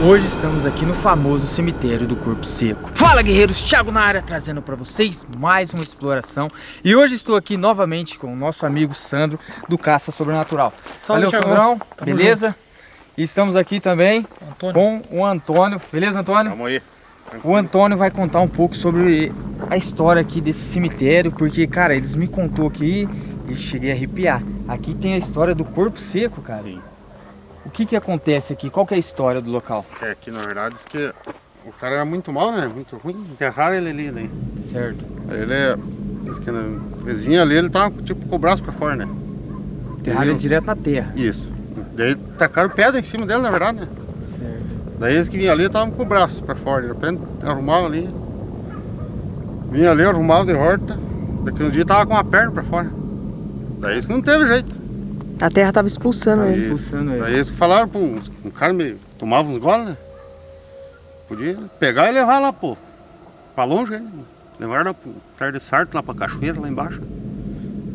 Hoje estamos aqui no famoso cemitério do Corpo Seco. Fala, guerreiros, Thiago na área, trazendo para vocês mais uma exploração. E hoje estou aqui novamente com o nosso amigo Sandro, do Caça Sobrenatural. Salve, valeu, Thiago. Sandrão, Tamo beleza? junto. E estamos aqui também com o Antônio, beleza, Antônio? Vamos aí. O Antônio vai contar um pouco sobre a história aqui desse cemitério, porque, cara, eles me contou aqui e cheguei a arrepiar. Aqui tem a história do Corpo Seco, cara. Sim. O que acontece aqui? Qual que é a história do local? É que na verdade diz que o cara era muito mal, né? Muito ruim. Enterraram ele ali, né? Certo. Diz que eles vinham ali, ele tava tipo com o braço pra fora, né? Enterraram ele direto na terra. Isso. Daí tacaram pedra em cima dele, na verdade, né? Certo. Daí eles que vinham ali estavam com o braço pra fora. De repente arrumavam ali. Vinha ali, arrumavam de volta. Daqui um dia tava com a perna pra fora. Daí eles que não teve jeito. A terra tava expulsando Aí, ele. Expulsando ele. Daí eles que falaram, pô, um cara tomava uns goles, né? Podia pegar e levar lá, pô, pra longe, né? Levaram lá pro Terra de Sarto, lá pra cachoeira, lá embaixo.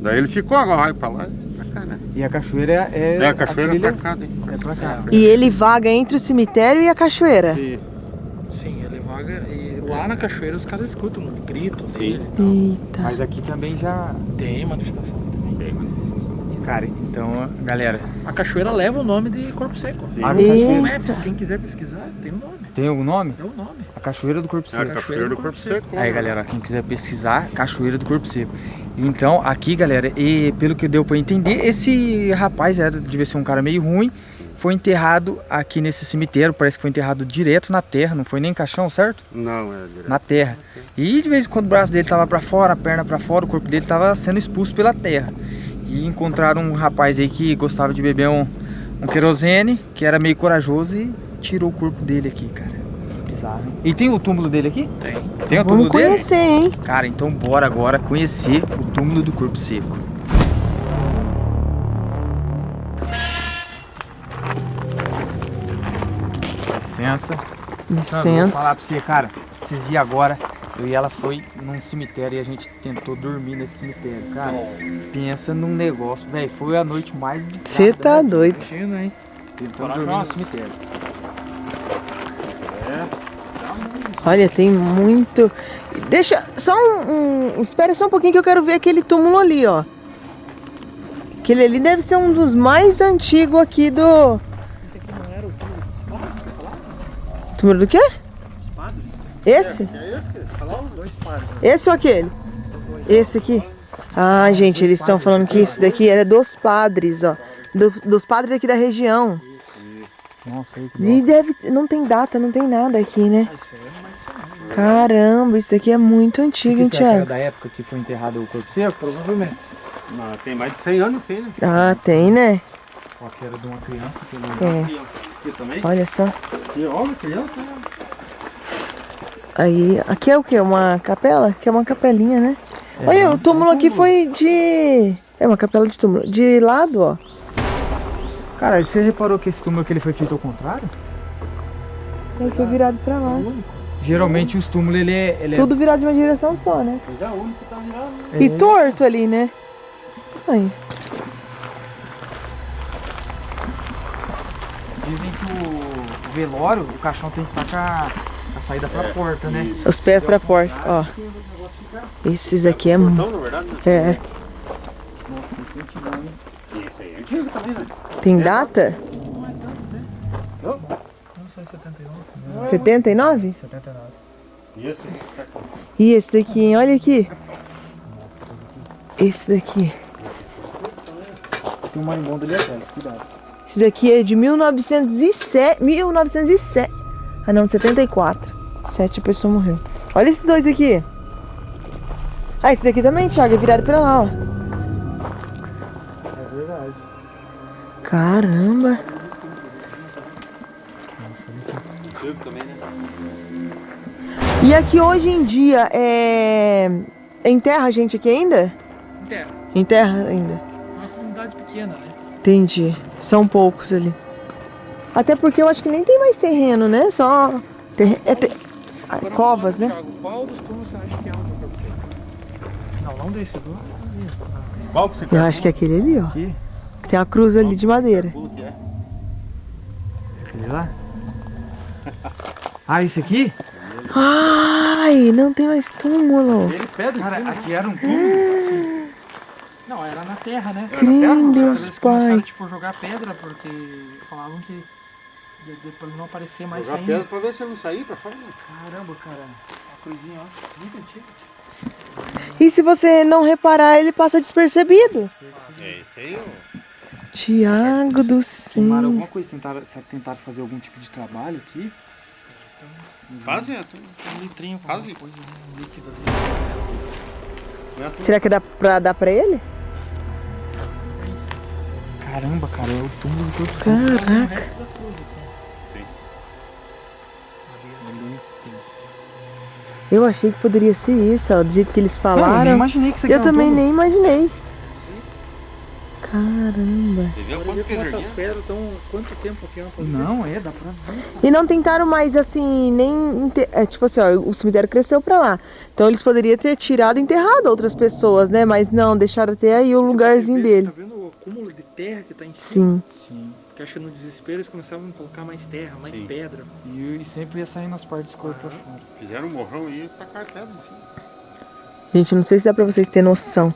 Daí ele ficou, agora vai pra lá e pra cá, né? E a cachoeira é... A cachoeira trilha pra cá, né? é pra cá. E ele vaga entre o cemitério e a cachoeira. Sim. Sim, ele vaga e lá na cachoeira os caras escutam gritos Sim. dele. Eita. Mas aqui também já... Tem manifestação também. Cara, então, galera, A cachoeira leva o nome de Corpo Seco. Sim. a Eita. cachoeira Maps, quem quiser pesquisar, tem o nome. tem algum nome? É o nome. A Cachoeira do Corpo É a Seco. cachoeira do Corpo Seco. Aí, galera, quem quiser pesquisar, Cachoeira do Corpo Seco. Então, aqui, galera, e pelo que deu pra entender, esse rapaz devia ser um cara meio ruim, foi enterrado aqui nesse cemitério, parece que foi enterrado direto na terra, não foi nem caixão, certo? Não, é direto. Na terra. E de vez em quando o braço dele tava pra fora, a perna pra fora, o corpo dele tava sendo expulso pela terra. E encontraram um rapaz aí que gostava de beber um querosene, que era meio corajoso e tirou o corpo dele aqui, cara. Bizarro, hein? E tem o túmulo dele aqui? Tem. Tem o túmulo Vamos conhecer, hein? dele? Cara, então bora agora conhecer o túmulo do Corpo Seco. Licença. Sandro, vou Licença. falar pra você, cara, esses dias agora, eu e ela foi num cemitério e a gente tentou dormir nesse cemitério, cara. Pensa num negócio, velho, foi a noite mais bizarra Você da tá minha vida. doido. Imagina, hein? Tentando dormir no cemitério. Olha, tem muito. Deixa só espera só um pouquinho que eu quero ver aquele túmulo ali, ó. Aquele ali deve ser um dos mais antigos aqui do. Esse aqui não era o túmulo dos padres? Túmulo do quê? Dos padres? Esse? É esse que falou? Dois padres. Esse ou aquele? Esse aqui? Ah, gente, eles estão falando que esse daqui era dos padres, ó. Dos padres aqui da região. Nossa, aí que E não tem data, não tem nada aqui, né? Isso aí não vai ser não. Caramba, isso aqui é muito antigo, hein, Você acha que era Thiago? da época que foi enterrado o Corpo Seco? Provavelmente. Não, tem mais de 100 anos, sim, né? Ah, tem, né? Ó, que era de uma criança que eu lembro. É, Aqui também. olha só. Aqui, olha, criança, né? Aí, aqui é o quê? Uma capela? Aqui é uma capelinha, né? É, Olha, o túmulo aqui foi de... É uma capela de túmulo. De lado, ó. Cara, você reparou que esse túmulo aqui ele foi feito ao contrário? Ele foi virado pra lá. Geralmente os túmulos ele é... Tudo virado de uma direção só, né? Mas é o único que tá virado, né? é- E torto ali, né? Estranho. Dizem que o velório, o caixão tem que estar com a saída pra porta, né? Os pés pra porta, ó. Esses aqui é... Então, na verdade, né? É. E esse aí é antigo também, né? Tem data? Não foi em 79. 79? 79. Isso. E esse daqui, hein? Olha aqui. Esse daqui. Tem um marimbondo ali atrás, cuidado. Esse daqui é de 1907. 1907. Ah, não, 74. 7 pessoas morreu. Olha esses dois aqui. Ah, esse daqui também, Thiago, é virado pra lá, ó. É verdade. Caramba. Antigo também, né? E aqui hoje em dia enterra a gente aqui ainda? Terra. Enterra ainda. Uma comunidade pequena, né? Entendi. São poucos ali. Até porque eu acho que nem tem mais terreno, né? Só covas, né? Thiago, qual dos túmulos você acha que é o do Corpo Seco? Não desse do. Qual que você Eu acho que é aquele ali, ó. Aqui? Que tem uma cruz ali de madeira. calcula que é? Aquele lá? Ah, isso aqui? Ai, não tem mais túmulo. Ele pedra. Cara, aqui era um túmulo. Não, era na terra, né? Crê, Deus Eles começaram, Pai. tipo, jogar pedra, porque falavam que depois não aparecer mais Jogar ainda. pedra pra ver se eu não sair pra fora. Caramba, cara. A coisinha, ó, muito antiga. E se você não reparar, ele passa despercebido. É, isso aí, ó. Tiago do Tomaram céu. alguma coisa, será que tentaram fazer algum tipo de trabalho aqui? Quase é. Um litrinho com Quase. alguma coisa, né? Um líquido. Será que dá pra dar pra ele? Caramba, cara, é o túmulo do corpo. Caraca. Eu achei que poderia ser isso, ó, do jeito que eles Eu falaram. nem imaginei que isso aqui Eu era um também túmulo. nem imaginei. Caramba. Você viu quanto Olha que como essas jardim? pedras estão... Quanto tempo aqui? Ó, Não, dá pra ver. E não tentaram mais assim, nem. Tipo assim, ó, o cemitério cresceu pra lá. Então eles poderiam ter tirado e enterrado outras pessoas, né? Mas não, deixaram até aí o lugarzinho dele. Tá vendo o acúmulo de terra que tá em cima? Sim. Sim. Porque acho que no desespero eles começavam a colocar mais terra, mais Sim. pedra. E sempre ia sair nas partes do corpo pra fora. Fizeram um morrão e tacaram pedra assim. Gente, não sei se dá pra vocês terem noção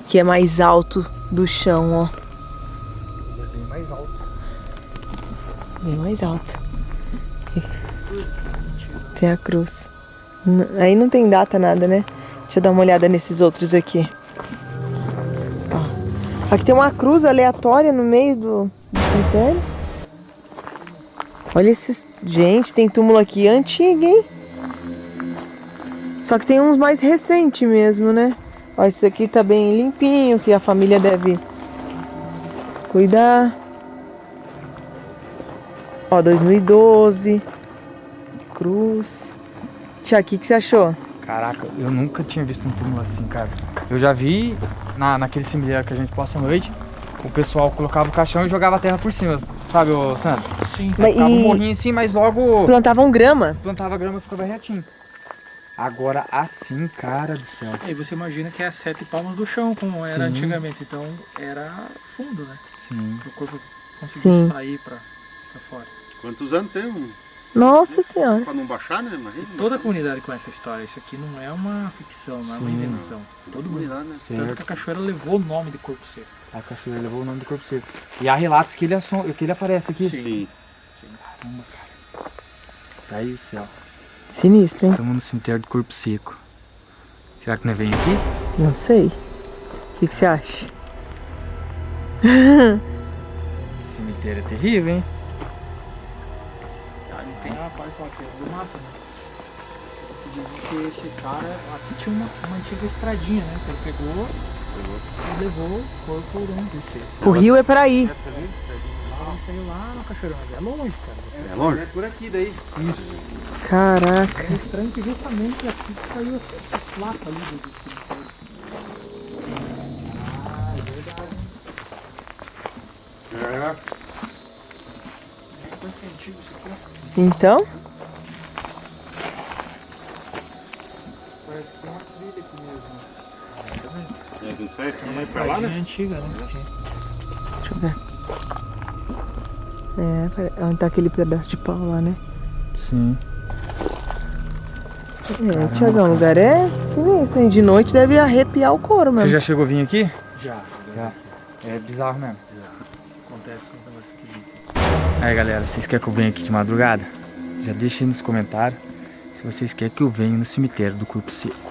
que é mais alto do chão, ó. Bem mais alto. Bem mais alto. Tem a cruz. Aí não tem data, nada, né? Deixa eu dar uma olhada nesses outros aqui. Ó. Aqui tem uma cruz aleatória no meio do cemitério. Olha esses... Gente, tem túmulo aqui antigo, hein? Só que tem uns mais recentes mesmo, né? Ó, esse aqui tá bem limpinho, que a família deve cuidar. Ó, 2012. Cruz. Tia, o que você achou? Caraca, eu nunca tinha visto um túmulo assim, cara. Eu já vi naquele cemitério que a gente passa à noite, o pessoal colocava o caixão e jogava a terra por cima, sabe, ô Sandro? Sim. Mas Ficava um e morrinho assim, mas logo plantavam grama? plantava grama e ficava retinho. Agora assim, cara do céu. Aí você imagina que é 7 palmos do chão, como era Sim. antigamente. Então era fundo, né? Sim. Para o corpo conseguir Sim. sair pra fora. Quantos anos tem um? Nossa senhora. Pra não baixar, né? Imagina. Toda a comunidade conhece essa história. Isso aqui não é uma ficção, não é uma Sim. invenção. Todo mundo. Comunidade, né? Tanto que a cachoeira levou o nome de Corpo Seco. A cachoeira levou o nome do corpo seco. E há relatos que ele aparece aqui. Sim. Caramba, cara. Aí do céu. Sinistro, hein? Estamos no cemitério do corpo seco. Será que não vem aqui? Não sei. O que você acha? Esse cemitério é terrível, hein? Aí tem a parte lá que é do mato, né? Que dizem que esse cara aqui tinha uma antiga estradinha, né? Que ele pegou e levou o corpo dentro desse. O rio é para aí. Ele saiu lá na cachoeira, mas é longe, cara. É longe? É por aqui daí. Caraca. É estranho que justamente aqui que saiu essa placa ali do cemitério. Ah, é verdade. É. Quanto que é antigo isso aqui? Então? Parece que tem uma trilha aqui mesmo. É, não sei. É uma pra lá, estradinha né? antiga, né? Deixa eu ver. Onde tá aquele pedaço de pau lá, né? Sim. É, Tiagão, o lugar é sinistro, hein? De noite deve arrepiar o couro Você mesmo. já chegou a vir aqui? Já. Já. É bizarro mesmo. Acontece com um negócio esquisito. Aí galera, vocês querem que eu venha aqui de madrugada? Já deixa aí nos comentários se vocês querem que eu venha no cemitério do corpo seco.